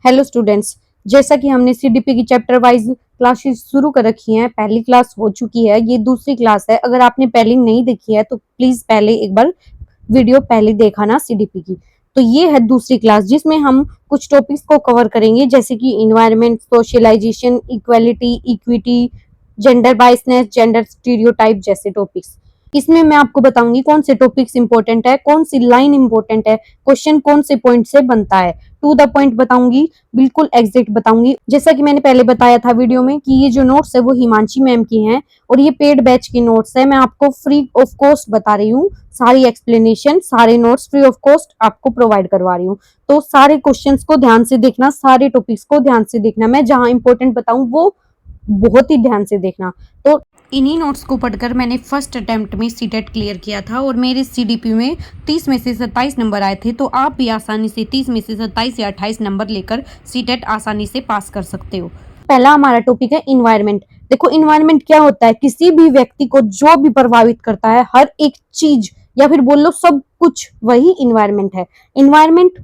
Hello students. जैसा कि हमने सीडीपी की चैप्टर वाइज क्लासेस शुरू कर रखी हैं, पहली क्लास हो चुकी है, ये दूसरी क्लास है। अगर आपने पहली नहीं देखी है तो प्लीज पहले एक बार वीडियो पहले देखा ना सीडीपी की। तो ये है दूसरी क्लास जिसमें हम कुछ टॉपिक्स को कवर करेंगे, जैसे कि environment, socialisation, equality, equity, gender biasness, gender stereotype जैसे टॉपिक्स। इसमें मैं आपको बताऊंगी कौन से टॉपिक्स इंपॉर्टेंट है, कौन सी लाइन इंपॉर्टेंट है, क्वेश्चन कौन से पॉइंट से बनता है। टू द पॉइंट बताऊंगी, बिल्कुल एग्जैक्ट बताऊंगी। जैसा कि मैंने पहले बताया था वीडियो में कि ये जो नोट्स है वो हिमांशी मैम की हैं और ये पेड बैच की नोट्स है। मैं आपको फ्री ऑफ कॉस्ट बता रही हूँ, सारी एक्सप्लेनेशन, सारे नोट्स फ्री ऑफ कॉस्ट आपको प्रोवाइड करवा रही हूँ। तो सारे क्वेश्चंस को ध्यान से देखना, सारे टॉपिक्स को ध्यान से देखना। मैं जहां इंपॉर्टेंट बताऊं वो बहुत ही ध्यान से देखना। तो इन्हीं नोट्स को पढ़कर मैंने फर्स्ट अटेम्प्ट में सीटेट क्लियर किया था और मेरे सीडीपी में 30 में से 27 नंबर आए थे। तो आप भी आसानी से 30 में से 27 या 28 नंबर लेकर सीटेट आसानी से पास कर सकते हो। पहला हमारा टॉपिक है इन्वायरमेंट। देखो, इन्वायरमेंट क्या होता है? किसी भी व्यक्ति को जो भी प्रभावित करता है, हर एक चीज या फिर बोल लो सब कुछ, वही इन्वायरमेंट है। Environment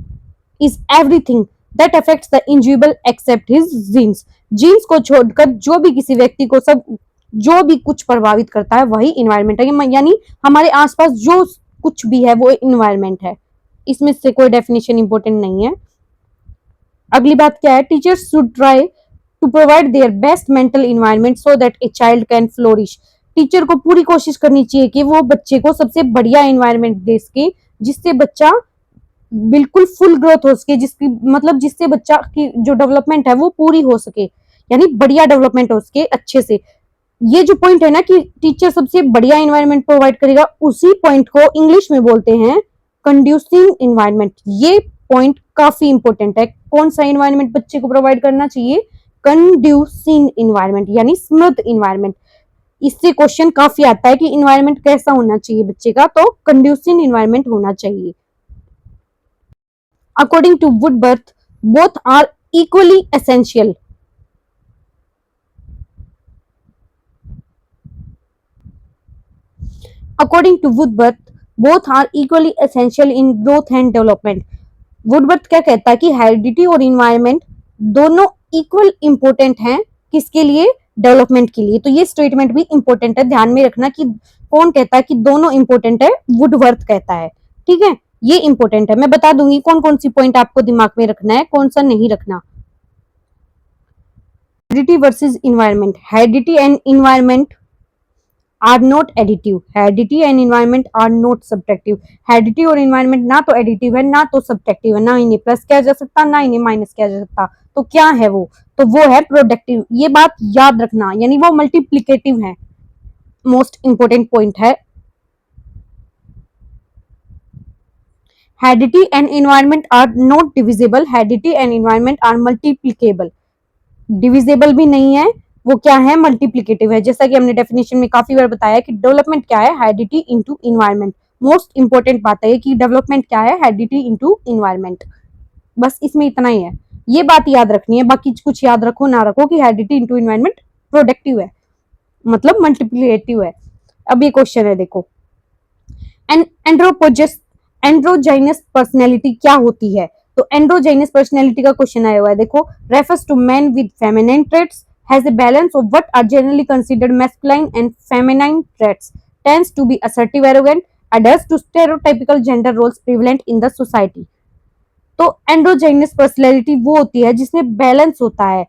is everything that affects the individual except his genes. Genes को छोड़कर जो भी किसी व्यक्ति को सब जो भी कुछ प्रभावित करता है वही इन्वायरमेंट है। यानी हमारे आसपास जो कुछ भी है वो इन्वायरमेंट है। इसमें से कोई डेफिनेशन इंपॉर्टेंट नहीं है। अगली बात क्या है? Teachers should try to provide their best mental environment so that a child can flourish. Teacher को पूरी कोशिश करनी चाहिए कि वो बच्चे को सबसे बढ़िया इन्वायरमेंट दे सके, जिससे बच्चा बिल्कुल फुल ग्रोथ हो सके, जिसकी मतलब जिससे बच्चा की जो डेवलपमेंट है वो पूरी हो सके, यानी बढ़िया डेवलपमेंट हो सके अच्छे से। ये जो पॉइंट है ना कि टीचर सबसे बढ़िया इन्वायरमेंट प्रोवाइड करेगा, उसी पॉइंट को इंग्लिश में बोलते हैं कंड्यूसिंग इन्वायरमेंट। ये पॉइंट काफी इंपॉर्टेंट है। कौन सा इन्वायरमेंट बच्चे को प्रोवाइड करना चाहिए? कंड्यूसिंग इन्वायरमेंट, यानी स्मूथ इन्वायरमेंट। इससे क्वेश्चन काफी आता है कि इन्वायरमेंट कैसा होना चाहिए बच्चे का, तो कंड्यूसिंग इन्वायरमेंट होना चाहिए। According to Woodworth, both are equally essential. According to Woodworth, both are equally essential in growth and development. Woodworth क्या कहता है कि हेरिडिटी और इन्वायरमेंट दोनों इक्वल इंपॉर्टेंट हैं, किसके लिए? डेवलपमेंट के लिए। तो ये स्टेटमेंट भी इंपॉर्टेंट है, ध्यान में रखना कि कौन कहता है कि दोनों इंपॉर्टेंट है। वुडवर्थ कहता है, ठीक है। ये इंपॉर्टेंट है, मैं बता दूंगी कौन कौन सी पॉइंट आपको दिमाग में रखना है, कौन सा नहीं रखना। Heredity versus environment. Heredity and environment are not additive. Heredity and environment are not subtractive. Heredity और इन्वायरमेंट ना तो एडिटिव है ना तो सब्ट्रैक्टिव है, ना इन्हें प्लस किया जा सकता ना इन्हें माइनस किया जा सकता। तो क्या है वो? तो वो है प्रोडक्टिव। ये बात याद रखना, यानी वो मल्टीप्लिकेटिव है। मोस्ट इंपोर्टेंट पॉइंट है। Heredity and environment are not divisible. Heredity and environment are multiplicable. Divisible भी नहीं है, वो क्या है? मल्टीप्लिकेटिव है। जैसा कि हमने डेफिनेशन में काफी बार बताया कि डेवलपमेंट क्या है? Heredity into environment. Most important बात है कि डेवलपमेंट क्या है? Heredity into environment. बस इसमें इतना ही है, ये बात याद रखनी है। बाकी कुछ याद रखो ना रखो कि हेरिडिटी इनटू इन्वायरमेंट प्रोडक्टिव है, मतलब मल्टीप्लिकेटिव है। अब ये क्वेश्चन है, देखो, एंड्रोजाइनस पर्सनैलिटी क्या होती है? तो एंड्रोजाइनस पर्सनैलिटी का क्वेश्चन आया हुआ है, देखो। Refers to man with feminine traits, has a balance of what are generally considered masculine and feminine traits, tends to be assertive, arrogant, adheres to stereotypical gender roles prevalent in the society। तो एंड्रोजाइनस personality वो होती है जिसमें balance होता है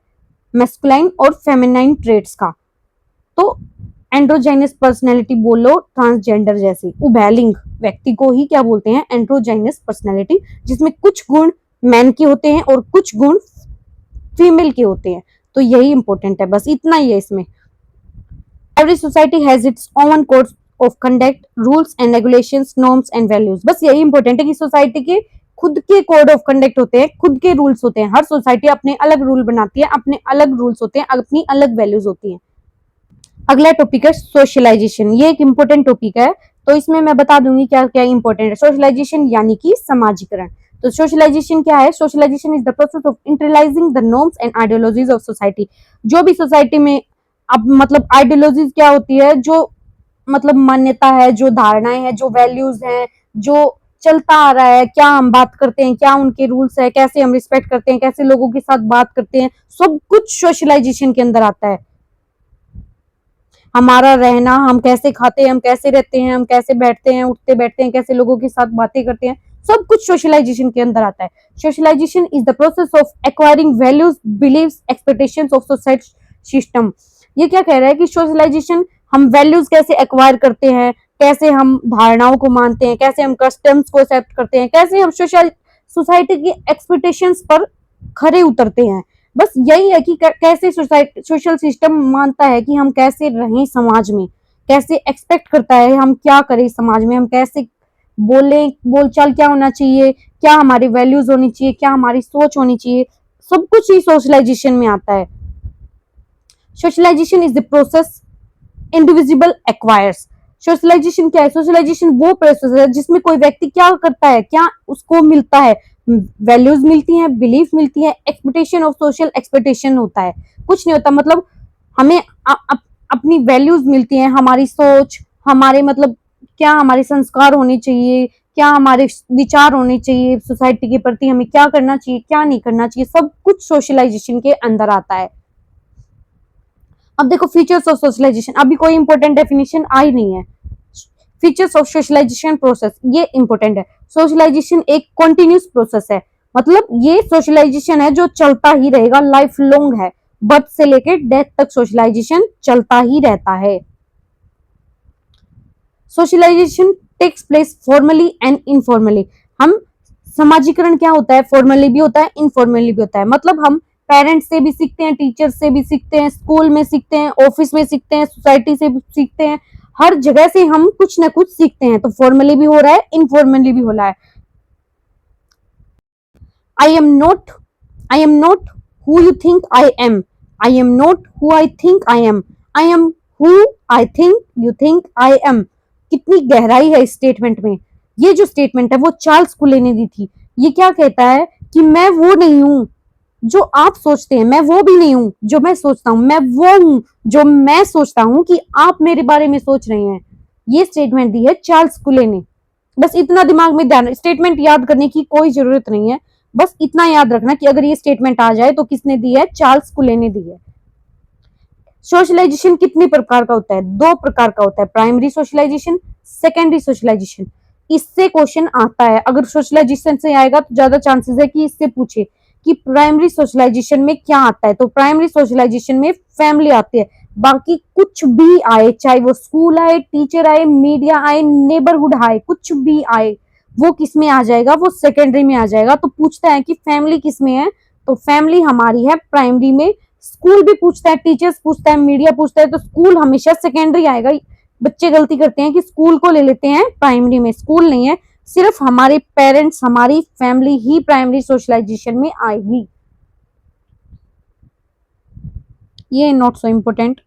masculine और feminine traits का। तो एंड्रोजाइनस पर्सनैलिटी बोलो ट्रांसजेंडर जैसी उभयलिंग व्यक्ति को ही क्या बोलते हैं? एंड्रोजाइनस पर्सनैलिटी, जिसमें कुछ गुण मैन के होते हैं और कुछ गुण फीमेल के होते हैं। तो यही इंपॉर्टेंट है, बस इतना ही है इसमें। Every society has its own code of conduct, rules and regulations, norms and values. बस यही इंपॉर्टेंट है कि सोसाइटी के खुद के कोड ऑफ कंडक्ट होते हैं, खुद के रूल्स होते हैं। हर सोसाइटी अपने अलग रूल बनाती है, अपने अलग रूल्स होते हैं, अपनी अलग वैल्यूज होती हैं। अगला टॉपिक है सोशलाइजेशन। ये एक इंपॉर्टेंट टॉपिक है, तो इसमें मैं बता दूंगी क्या क्या इंपॉर्टेंट है। सोशलाइजेशन यानी कि समाजीकरण। तो सोशलाइजेशन क्या है? Socialisation is the process of internalising the norms and ideologies of society. जो भी सोसाइटी में अब मतलब आइडियोलॉजीज क्या होती है? जो मतलब मान्यता है, जो धारणाएं हैं, जो वैल्यूज हैं, जो चलता आ रहा है, क्या हम बात करते हैं, क्या उनके रूल्स है, कैसे हम रिस्पेक्ट करते हैं, कैसे लोगों के साथ बात करते हैं, सब कुछ सोशलाइजेशन के अंदर आता है। हमारा रहना, हम कैसे खाते हैं, हम कैसे रहते हैं, हम कैसे बैठते हैं, उठते बैठते हैं, कैसे लोगों के साथ बातें करते हैं, सब कुछ सोशलाइजेशन के अंदर आता है। Socialisation is the process of acquiring values, beliefs, expectations of society system. ये क्या कह रहा है कि सोशलाइजेशन, हम वैल्यूज कैसे एक्वायर करते हैं, कैसे हम धारणाओं को मानते हैं, कैसे हम कस्टम्स को एक्सेप्ट करते हैं, कैसे हम सोसाइटी की एक्सपेक्टेशंस पर खरे उतरते हैं। बस यही है कि कैसे सोशल सिस्टम मानता है कि हम कैसे रहें समाज में, कैसे एक्सपेक्ट करता है हम क्या करें समाज में, हम कैसे बोले, बोलचाल क्या होना चाहिए, क्या हमारी वैल्यूज होनी चाहिए, क्या हमारी सोच होनी चाहिए, सब कुछ ही सोशलाइजेशन में आता है। Socialisation is the process individual acquires. Socialisation क्या है? सोशलाइजेशन वो प्रोसेस है जिसमें कोई व्यक्ति क्या करता है, क्या उसको मिलता है, वैल्यूज मिलती हैं, बिलीफ मिलती है, एक्सपेक्टेशन ऑफ सोशल एक्सपेक्टेशन होता है, कुछ नहीं होता। मतलब हमें अपनी वैल्यूज मिलती हैं, हमारी सोच, हमारे मतलब क्या हमारे संस्कार होने चाहिए, क्या हमारे विचार होने चाहिए सोसाइटी के प्रति, हमें क्या करना चाहिए, क्या नहीं करना चाहिए, सब कुछ सोशलाइजेशन के अंदर आता है। अब देखो फीचर्स ऑफ सोशलाइजेशन, अभी कोई इंपॉर्टेंट डेफिनेशन आई नहीं है। फीचर्स ऑफ सोशलाइजेशन प्रोसेस, ये इंपॉर्टेंट है। सोशलाइजेशन एक कॉन्टिन्यूस प्रोसेस है, मतलब ये सोशलाइजेशन है जो चलता ही रहेगा, लाइफ लॉन्ग है, बर्थ से लेकर डेथ तक सोशलाइजेशन चलता ही रहता है। Socialisation takes place formally and informally. हम समाजीकरण क्या होता है, फॉर्मली भी होता है, इनफॉर्मली भी होता है। मतलब हम पेरेंट्स से भी सीखते हैं, टीचर से भी सीखते हैं, स्कूल में सीखते हैं, ऑफिस में सीखते हैं, सोसाइटी से भी सीखते हैं, हर जगह से हम कुछ ना कुछ सीखते हैं। तो फॉर्मली भी हो रहा है, इनफॉर्मली भी हो रहा है। I am not, I am not who you think I am, I am not who I think I am, I am who I think you think I am. कितनी गहराई है इस स्टेटमेंट में। ये जो स्टेटमेंट है वो चार्ल्स कुले ने दी थी। ये क्या कहता है कि मैं वो नहीं हूं जो आप सोचते हैं, मैं वो भी नहीं हूं जो मैं सोचता हूं, मैं वो हूं जो मैं सोचता हूं कि आप मेरे बारे में सोच रहे हैं। ये स्टेटमेंट दी है चार्ल्स कुले ने। बस इतना दिमाग में ध्यान, स्टेटमेंट याद करने की कोई जरूरत नहीं है, बस इतना याद रखना कि अगर ये स्टेटमेंट आ जाए तो किसने दी है, चार्ल्स कुले ने दी है। सोशलाइजेशन कितने प्रकार का होता है? दो प्रकार का होता है, प्राइमरी सोशलाइजेशन, सेकेंडरी सोशलाइजेशन। इससे क्वेश्चन आता है, अगर सोशलाइजेशन से आएगा तो ज्यादा चांसेस है कि इससे पूछे कि प्राइमरी सोशलाइजेशन में क्या आता है। तो प्राइमरी सोशलाइजेशन में फैमिली आती है, बाकी कुछ भी आए, चाहे वो स्कूल आए, टीचर आए, मीडिया आए, नेबरहुड आए, कुछ भी आए, वो किस में आ जाएगा, वो सेकेंडरी में आ जाएगा। तो पूछता है कि फैमिली किस में है, तो फैमिली हमारी है प्राइमरी में। स्कूल भी पूछता है, टीचर्स पूछता है, मीडिया पूछता है, तो स्कूल हमेशा सेकेंडरी आएगा। बच्चे गलती करते हैं कि स्कूल को ले लेते हैं प्राइमरी में, स्कूल नहीं है, सिर्फ हमारे पेरेंट्स, हमारी फैमिली ही प्राइमरी सोशलाइजेशन में आएगी। ये नॉट सो इम्पोर्टेंट।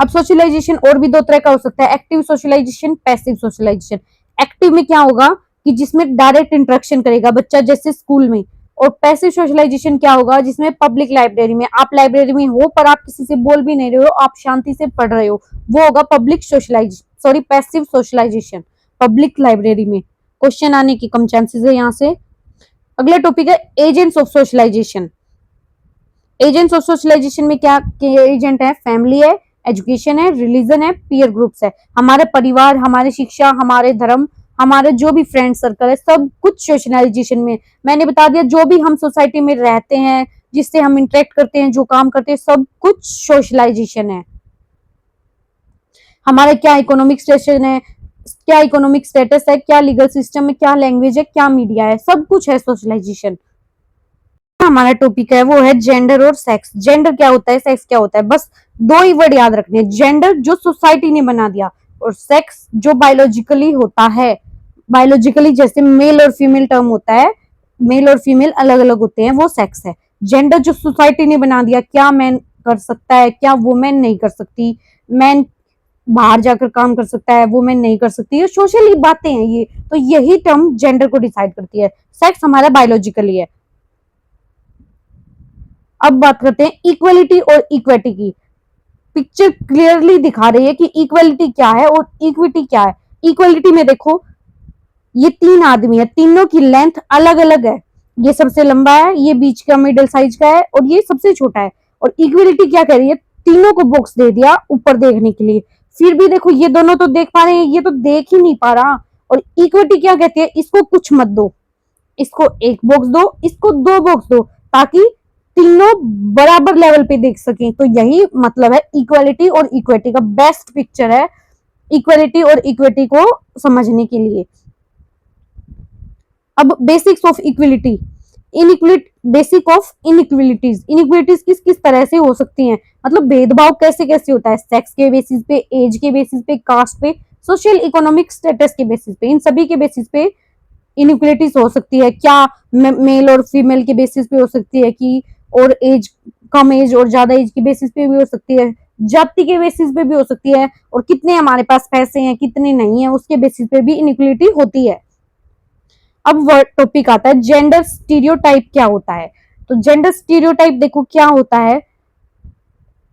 अब सोशलाइजेशन और भी दो तरह का हो सकता है, active socialisation, passive socialisation. Active में क्या होगा कि जिसमें डायरेक्ट इंटरेक्शन करेगा बच्चा, जैसे स्कूल में। और पैसिव सोशलाइजेशन क्या होगा, जिसमें पब्लिक लाइब्रेरी में, आप लाइब्रेरी में हो पर आप किसी से बोल भी नहीं रहे हो, आप शांति से पढ़ रहे हो, वो होगा public socialisation, sorry passive socialisation, public library में। क्वेश्चन आने की कम चांसेस है यहाँ से। अगला टॉपिक है agents of socialisation. Agents of socialisation में क्या एजेंट है, फैमिली है, एजुकेशन है, रिलीजन है, पीयर ग्रुप्स है। हमारे परिवार, हमारे शिक्षा, हमारे धर्म, हमारे जो भी फ्रेंड सर्कल है, सब कुछ सोशलाइजेशन में। मैंने बता दिया, जो भी हम सोसाइटी में रहते हैं, जिससे हम इंटरेक्ट करते हैं, जो काम करते हैं, सब कुछ सोशलाइजेशन है। हमारा क्या इकोनॉमिक स्टेशन है, क्या इकोनॉमिक स्टेटस है, क्या लीगल सिस्टम है, क्या लैंग्वेज है, क्या मीडिया है, सब कुछ है सोशलाइजेशन। हमारा टॉपिक है वो है जेंडर और सेक्स। जेंडर क्या होता है, सेक्स क्या होता है, बस दो ही वर्ड याद रखने। जेंडर जो सोसाइटी ने बना दिया, और सेक्स जो बायोलॉजिकली होता है। बायोलॉजिकली जैसे मेल और फीमेल टर्म होता है, मेल और फीमेल अलग अलग होते हैं, वो सेक्स है। जेंडर जो सोसाइटी ने बना दिया, क्या मैन कर सकता है, क्या वुमेन नहीं कर सकती, मैन बाहर जाकर काम कर सकता है, वुमेन नहीं कर सकती, ये सोशली बातें हैं ये। तो यही टर्म जेंडर को डिसाइड करती है। सेक्स हमारा बायोलॉजिकली है। अब बात करते हैं इक्वलिटी और इक्विटी की। पिक्चर क्लियरली दिखा रही है कि इक्वलिटी क्या है और इक्विटी क्या है। इक्वलिटी में देखो, ये 3 आदमी है, तीनों की लेंथ अलग अलग है, ये सबसे लंबा है, ये बीच का मिडिल साइज का है और ये सबसे छोटा है। और इक्वलिटी क्या कह रही है, तीनों को बॉक्स दे दिया ऊपर देखने के लिए, फिर भी देखो ये दोनों तो देख पा रहे हैं, ये तो देख ही नहीं पा रहा। और इक्विटी क्या कहती है, इसको कुछ मत दो, इसको एक बॉक्स दो, इसको 2 बॉक्स दो, ताकि तीनों बराबर लेवल पे देख सकें। तो यही मतलब है इक्वालिटी और इक्विटी का, बेस्ट पिक्चर है इक्वालिटी और इक्विटी को समझने के लिए। अब basics of equality, basic of inequalities, inequalities किस किस तरह से हो सकती हैं, मतलब भेदभाव कैसे कैसे होता है, सेक्स के बेसिस पे, एज के बेसिस पे, कास्ट पे, सोशल इकोनॉमिक स्टेटस के बेसिस पे, इन सभी के बेसिस पे इनइक्विलिटीज हो सकती है। क्या मेल और फीमेल के बेसिस पे हो सकती है कि, और एज, कम एज और ज्यादा एज के बेसिस पे भी हो सकती है, जाति के बेसिस पे भी हो सकती है, और कितने हमारे पास पैसे हैं कितने नहीं है उसके बेसिस पे भी इनइक्विलिटी होती है। अब वर्ड टॉपिक आता है जेंडर स्टीरियोटाइप क्या होता है। तो जेंडर स्टीरियोटाइप देखो क्या होता है,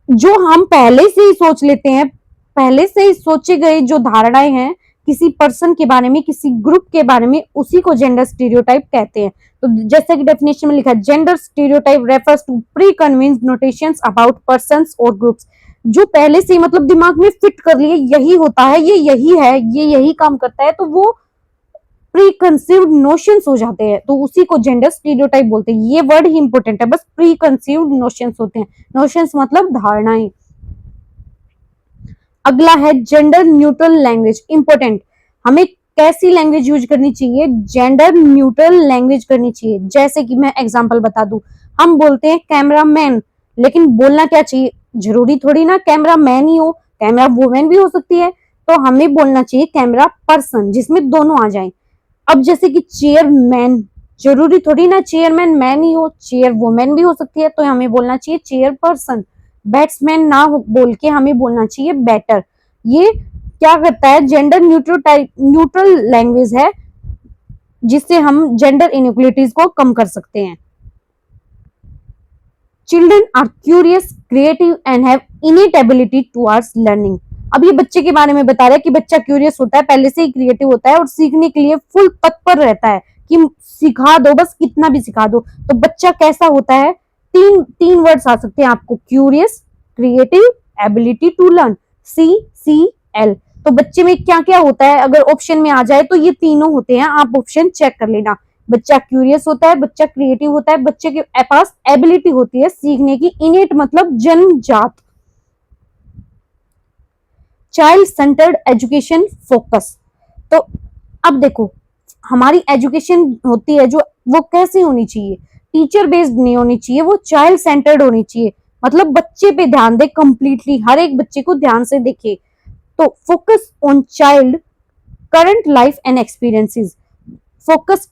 जो हम पहले से ही सोच लेते हैं, पहले से ही सोचे गए जो धारणाएं हैं किसी पर्सन के बारे में, किसी ग्रुप के बारे में, उसी को जेंडर स्टीरियोटाइप कहते हैं। तो जैसे कि डेफिनेशन में लिखा है, gender stereotype refers to pre convinced notations about persons और ग्रुप्स, जो पहले से मतलब दिमाग में फिट कर लिए यही होता है, ये यही है, ये यही काम करता है, तो वो प्री कंसीव्ड नोशंस हो जाते हैं, तो उसी को जेंडर स्टीरियोटाइप बोलते हैं। ये वर्ड ही इंपॉर्टेंट है, बस प्री कंसीव्ड नोशंस होते हैं, नोशंस मतलब धारणाएं। अगला है जेंडर न्यूट्रल लैंग्वेज, इंपॉर्टेंट, हमें कैसी लैंग्वेज यूज करनी चाहिए, जेंडर न्यूट्रल लैंग्वेज करनी चाहिए। जैसे कि मैं एग्जांपल बता दूं, हम बोलते हैं कैमरा मैन, लेकिन बोलना क्या चाहिए, जरूरी थोड़ी ना कैमरा मैन ही हो, कैमरा वुमेन भी हो सकती है, तो हमें बोलना चाहिए कैमरा पर्सन, जिसमें दोनों आ जाए। अब जैसे कि चेयरमैन, जरूरी थोड़ी ना चेयरमैन मैन ही हो, चेयर वुमेन भी हो सकती है, तो हमें बोलना चाहिए चेयर पर्सन। बैट्समैन ना बोल के हमें बोलना चाहिए बैटर। ये क्या करता है, जेंडर न्यूट्रल लैंग्वेज है, जिससे हम जेंडर इनइक्वलिटीज को कम कर सकते हैं। Children are curious, creative and have innate ability towards learning. अब ये बच्चे के बारे में बता रहा है कि बच्चा क्यूरियस होता है, पहले से ही क्रिएटिव होता है और सीखने के लिए फुल तत्पर रहता है, कि सिखा दो, बस कितना भी सिखा दो। तो बच्चा कैसा होता है, तीन वर्ड्स आ सकते हैं आपको, curious, creative, ability to learn, CCL। तो बच्चे में क्या क्या होता है, अगर ऑप्शन में आ जाए तो ये तीनों होते हैं, आप ऑप्शन चेक कर लेना। बच्चा क्यूरियस होता है, बच्चा क्रिएटिव होता है, बच्चे के पास एबिलिटी होती है सीखने की, इनेट मतलब जन्मजात। चाइल्ड सेंटर्ड एजुकेशन फोकस, तो अब देखो हमारी एजुकेशन होती है जो, वो कैसी होनी चाहिए, टीचर बेस्ड नहीं होनी चाहिए, वो चाइल्ड सेंटर्ड होनी चाहिए, मतलब बच्चे पे ध्यान दे, कंप्लीटली हर एक बच्चे को ध्यान से देखे। तो focus on child current life and experiences, focus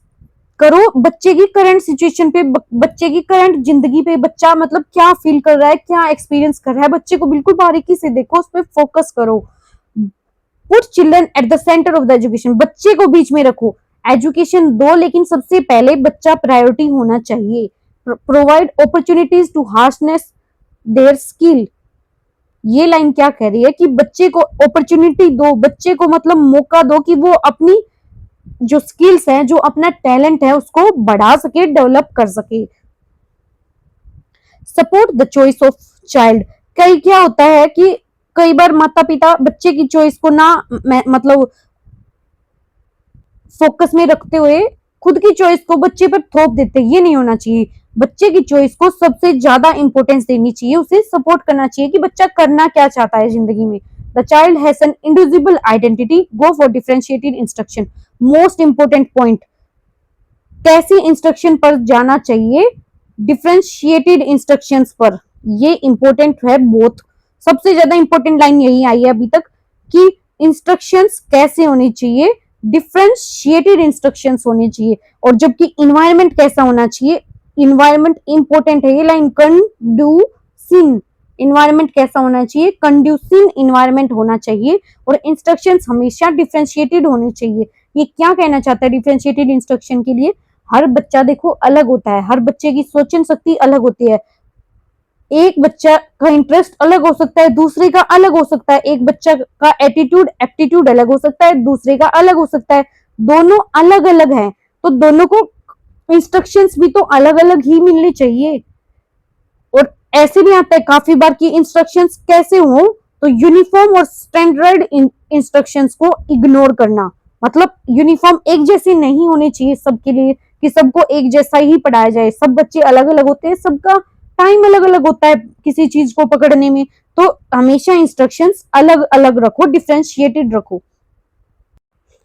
करो बच्चे की करंट सिचुएशन पे, बच्चे की करंट जिंदगी पे, बच्चा मतलब क्या फील कर रहा है, क्या एक्सपीरियंस कर रहा है, बच्चे को बिल्कुल बारीकी से देखो, उस पर फोकस करो। Put children at the centre of the education, बच्चे को बीच में रखो, एजुकेशन दो लेकिन सबसे पहले बच्चा प्रायोरिटी होना चाहिए। Provide opportunities to harness their skill, ये लाइन क्या कह रही है कि बच्चे को अपॉर्चुनिटी दो, बच्चे को मतलब मौका दो कि वो अपनी जो स्किल्स हैं, जो अपना टैलेंट है उसको बढ़ा सके, डेवलप कर सके। Support the choice of child, कई क्या होता है कि कई बार माता पिता बच्चे की चॉइस को ना मतलब फोकस में रखते हुए खुद की चॉइस को बच्चे पर थोप देते, ये नहीं होना चाहिए। बच्चे की चॉइस को सबसे ज्यादा इंपॉर्टेंस देनी चाहिए, उसे सपोर्ट करना चाहिए कि बच्चा करना क्या चाहता है जिंदगी में। The child has an individual identity, go for differentiated instruction, most important point, कैसी इंस्ट्रक्शन पर जाना चाहिए, डिफरेंशिएटेड इंस्ट्रक्शंस पर, ये इंपॉर्टेंट है बोथ। सबसे ज्यादा इंपॉर्टेंट लाइन यही आई है अभी तक कि इंस्ट्रक्शंस कैसे होनी चाहिए, डिफरेंशिएटेड इंस्ट्रक्शंस होनी चाहिए। और जबकि इन्वायरमेंट कैसा होना चाहिए, इन्वायरमेंट इंपॉर्टेंट है, ये लाइन कंड्यूसिव, इन्वायरमेंट कैसा होना चाहिए, कंड्यूसिव इन्वायरमेंट होना चाहिए, और इंस्ट्रक्शंस हमेशा डिफरेंशिएटेड होने चाहिए। ये क्या कहना चाहता है डिफरेंशिएटेड इंस्ट्रक्शन के लिए, हर बच्चा देखो अलग होता है, हर बच्चे की सोचन शक्ति अलग होती है, एक बच्चा का इंटरेस्ट अलग हो सकता है, दूसरे का अलग हो सकता है, एक बच्चा का एटीट्यूड एप्टीट्यूड अलग हो सकता है, दूसरे का अलग हो सकता है। दोनों अलग अलग हैं, तो दोनों को इंस्ट्रक्शंस भी तो अलग अलग ही मिलनी चाहिए। और ऐसे भी आता है काफी बार कि इंस्ट्रक्शंस कैसे हो, तो यूनिफॉर्म और स्टैंडर्ड इंस्ट्रक्शंस को इग्नोर करना, मतलब यूनिफॉर्म एक जैसी नहीं होनी चाहिए सबके लिए, कि सबको एक जैसा ही पढ़ाया जाए। सब बच्चे अलग अलग होते हैं, सबका टाइम अलग अलग होता है किसी चीज को पकड़ने में, तो हमेशा इंस्ट्रक्शंस अलग अलग रखो, डिफ्रेंशिएटेड रखो।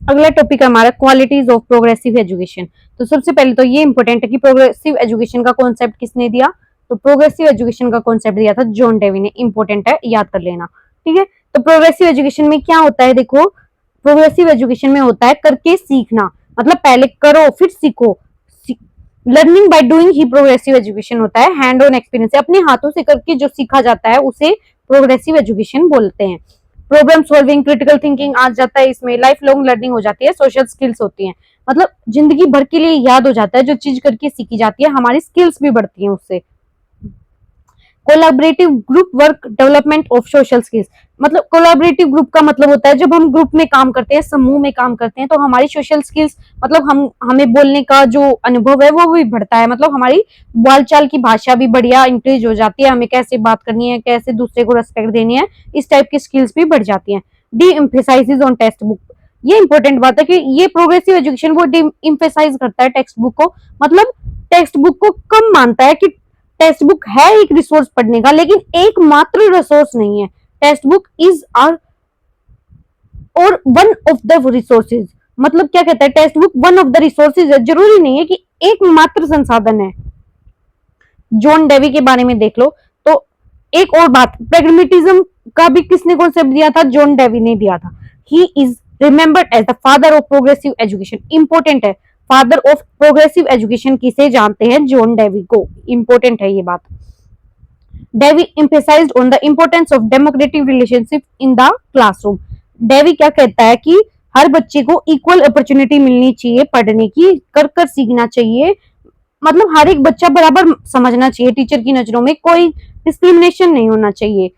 अगला टॉपिक है हमारा क्वालिटीज ऑफ प्रोग्रेसिव एजुकेशन। तो सबसे पहले तो ये इंपॉर्टेंट है कि प्रोग्रेसिव एजुकेशन का कॉन्सेप्ट किसने दिया, तो प्रोग्रेसिव एजुकेशन का कॉन्सेप्ट दिया था जॉन डेवी ने। इंपॉर्टेंट है, याद कर लेना, ठीक है। तो प्रोग्रेसिव एजुकेशन में क्या होता है, देखो प्रोग्रेसिव एजुकेशन में होता है करके सीखना, मतलब पहले करो फिर सीखो। Learning by doing he progressive education होता है, हैंड ऑन एक्सपीरियंस से अपने हाथों से करके जो सीखा जाता है उसे प्रोग्रेसिव एजुकेशन बोलते हैं। प्रॉब्लम सॉल्विंग, क्रिटिकल थिंकिंग आ जाता है इसमें, लाइफ लॉन्ग लर्निंग हो जाती है, सोशल स्किल्स होती हैं, मतलब जिंदगी भर के लिए याद हो जाता है, जो चीज करके सीखी जाती है, हमारी स्किल्स भी बढ़ती हैं उससे। Collaborative group work, development of social skills, मतलब कोलैबोरेटिव ग्रुप का मतलब होता है जब हम ग्रुप में काम करते हैं, समूह में काम करते हैं, तो हमारी सोशल स्किल्स, मतलब हमें बोलने का जो अनुभव है वो भी बढ़ता है, मतलब हमारी बोलचाल की भाषा भी बढ़िया इंक्रीज हो जाती है, हमें कैसे बात करनी है, कैसे दूसरे को रेस्पेक्ट देनी है, इस टाइप की स्किल्स भी बढ़ जाती हैं। D emphasises on text book, ये इंपॉर्टेंट बात है कि ये प्रोग्रेसिव एजुकेशन वो डी एम्फेसाइज करता है टेक्स्ट बुक को, मतलब टेक्स्ट बुक को कम मानता है कि टेक्स्ट बुक है एक रिसोर्स पढ़ने का, लेकिन एकमात्र रिसोर्स नहीं है। टेक्स्ट बुक इज आर और वन ऑफ द रिसोर्सेज, मतलब क्या कहता है, text book one of the resources है, जरूरी नहीं है कि एकमात्र संसाधन है। जॉन डेवी के बारे में देख लो। तो एक और बात, प्रेगमेटिज्म का भी किसने कॉन्सेप्ट दिया था, जॉन डेवी ने दिया था। He is remembered as the father of progressive education, important है, फादर ऑफ प्रोग्रेसिव एजुकेशन किसे जानते हैं, जॉन डेवी को, इंपॉर्टेंट है ये बात। Dewey emphasized on the importance of democratic relationship in the classroom। Dewey क्या कहता है कि हर बच्चे को इक्वल अपॉर्चुनिटी मिलनी चाहिए पढ़ने की, कर कर सीखना चाहिए, मतलब हर एक बच्चा बराबर समझना चाहिए, टीचर की नजरों में कोई डिस्क्रिमिनेशन नहीं होना चाहिए।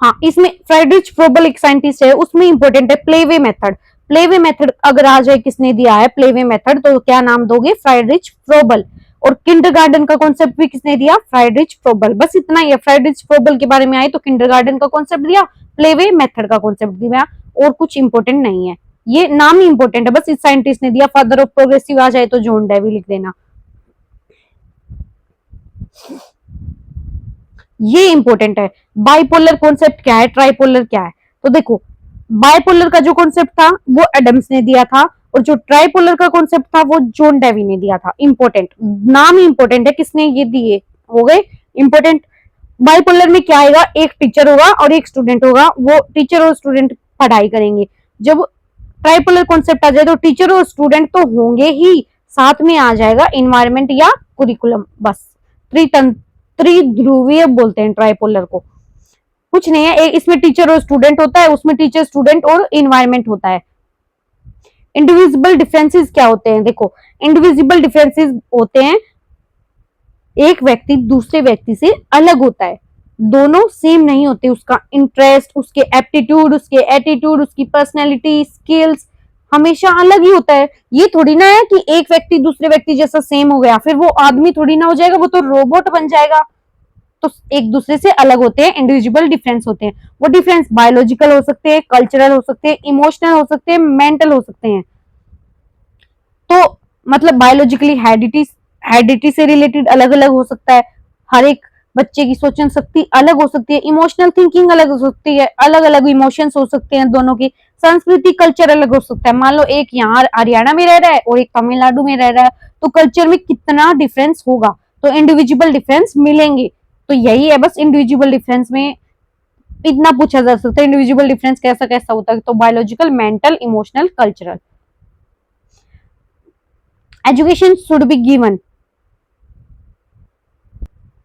हाँ, इसमें फ्रेडरिच फ्रोबल एक साइंटिस्ट है, उसमें इंपॉर्टेंट है प्लेवे मेथड। प्लेवे मेथड अगर आ जाए किसने दिया है प्लेवे मेथड, तो क्या नाम दोगे, फ्रेडरिच फ्रोबल। और किंडरगार्टन का कॉन्सेप्ट भी किसने दिया, फ्रेडरिच फ्रोबल। बस इतना ही है, फ्रेडरिच फ्रोबल के बारे में आए तो किंडरगार्टन का कॉन्सेप्ट दिया, प्लेवे मेथड का कॉन्सेप्ट दिया, और कुछ इंपॉर्टेंट नहीं है, ये नाम ही इंपॉर्टेंट है, बस इस साइंटिस्ट ने दिया। फादर ऑफ प्रोग्रेसिव आ जाए तो जॉन डेवी लिख देना, ये इंपॉर्टेंट है। बाइपोलर कॉन्सेप्ट क्या है, ट्राइपोलर क्या है, तो देखो बाइपोलर का जो कॉन्सेप्ट था वो एडम्स ने दिया था, और जो ट्राइपोलर का कॉन्सेप्ट था वो जॉन डेवी ने दिया था। इंपॉर्टेंट, नाम ही इंपॉर्टेंट है, किसने ये दिए, हो गए इंपॉर्टेंट। बाइपोलर में क्या आएगा, एक टीचर होगा और एक स्टूडेंट होगा, वो टीचर और स्टूडेंट पढ़ाई करेंगे। जब ट्राइपोलर कॉन्सेप्ट आ जाए तो टीचर और स्टूडेंट तो होंगे ही, साथ में आ जाएगा इन्वायरमेंट या कुरिकुलम, बस त्रिध्रुवीय बोलते हैं ट्राइपोलर को, कुछ नहीं है। इसमें टीचर और स्टूडेंट होता है, उसमें टीचर स्टूडेंट और इन्वायरमेंट होता है। इंडिविजिबल डिफरेंसेस क्या होते हैं, देखो इंडिविजिबल डिफरेंसेस होते हैं, एक व्यक्ति दूसरे व्यक्ति से अलग होता है, दोनों सेम नहीं होते, उसका इंटरेस्ट, उसके एप्टीट्यूड, उसके एटीट्यूड, उसकी पर्सनैलिटी, स्किल्स हमेशा अलग ही होता है। ये थोड़ी ना है कि एक व्यक्ति दूसरे व्यक्ति जैसा सेम हो गया, फिर वो आदमी थोड़ी ना हो जाएगा, वो तो रोबोट बन जाएगा। तो एक दूसरे से अलग होते हैं, इंडिविजुअल डिफरेंस होते हैं। वो डिफरेंस बायोलॉजिकल हो सकते हैं, कल्चरल हो सकते हैं, इमोशनल हो सकते हैं, मेंटल हो सकते हैं। तो मतलब बायोलॉजिकली हेरिडिटी से रिलेटेड अलग अलग हो सकता है, हर एक बच्चे की सोचन शक्ति अलग हो सकती है, इमोशनल थिंकिंग अलग हो सकती है, अलग अलग इमोशंस हो सकते हैं दोनों की, संस्कृति कल्चर अलग हो सकता है। मान लो एक यहाँ हरियाणा में रह रहा है और एक तमिलनाडु में रह रहा है, तो कल्चर में कितना डिफरेंस होगा, तो इंडिविजुअल डिफरेंस मिलेंगे। तो यही है बस, इंडिविजुअल डिफरेंस में इतना पूछा जा सकता है, इंडिविजुअल डिफरेंस कैसा कैसा होता है, तो biological, mental, emotional, cultural. Education should be given,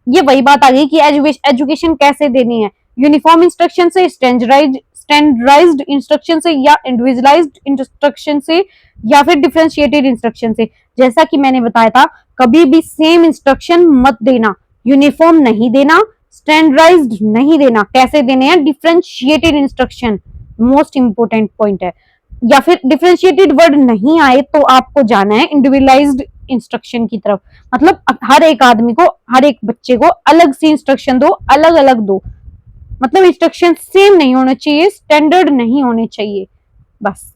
ये वही बात आ गई कि एजुकेशन कैसे देनी है, यूनिफॉर्म इंस्ट्रक्शन से, स्टैंडर्डाइज्ड इंस्ट्रक्शन से, या इंडिविजुअलाइज्ड इंस्ट्रक्शन से, या फिर डिफरेंशिएटेड इंस्ट्रक्शन से। जैसा कि मैंने बताया था, कभी भी सेम इंस्ट्रक्शन मत देना, यूनिफॉर्म नहीं देना, स्टैंडर्डाइज्ड नहीं देना, कैसे देने हैं, differentiated instruction, most important point है। या फिर डिफरेंशिएटेड वर्ड नहीं आए तो आपको जाना है इंडिविजुअलाइज्ड इंस्ट्रक्शन की तरफ। मतलब हर एक आदमी को, हर एक बच्चे को अलग से इंस्ट्रक्शन दो, अलग अलग दो। मतलब इंस्ट्रक्शन सेम नहीं होने चाहिए, स्टैंडर्ड नहीं होने चाहिए बस।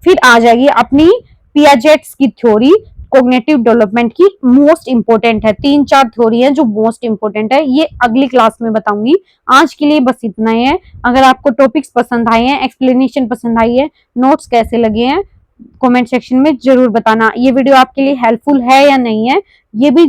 फिर आ जाएगी अपनी पियाजेट्स की थ्योरी, कोग्निटिव डेवलपमेंट की मोस्ट इंपोर्टेंट है। 3-4 थ्योरी है जो मोस्ट इंपोर्टेंट है, ये अगली क्लास में बताऊंगी। आज के लिए बस इतना ही है। अगर आपको टॉपिक्स पसंद आए हैं, एक्सप्लेनेशन पसंद आई है, नोट्स कैसे लगे हैं, कमेंट सेक्शन में जरूर बताना। ये वीडियो आपके लिए हेल्पफुल है या नहीं है, ये भी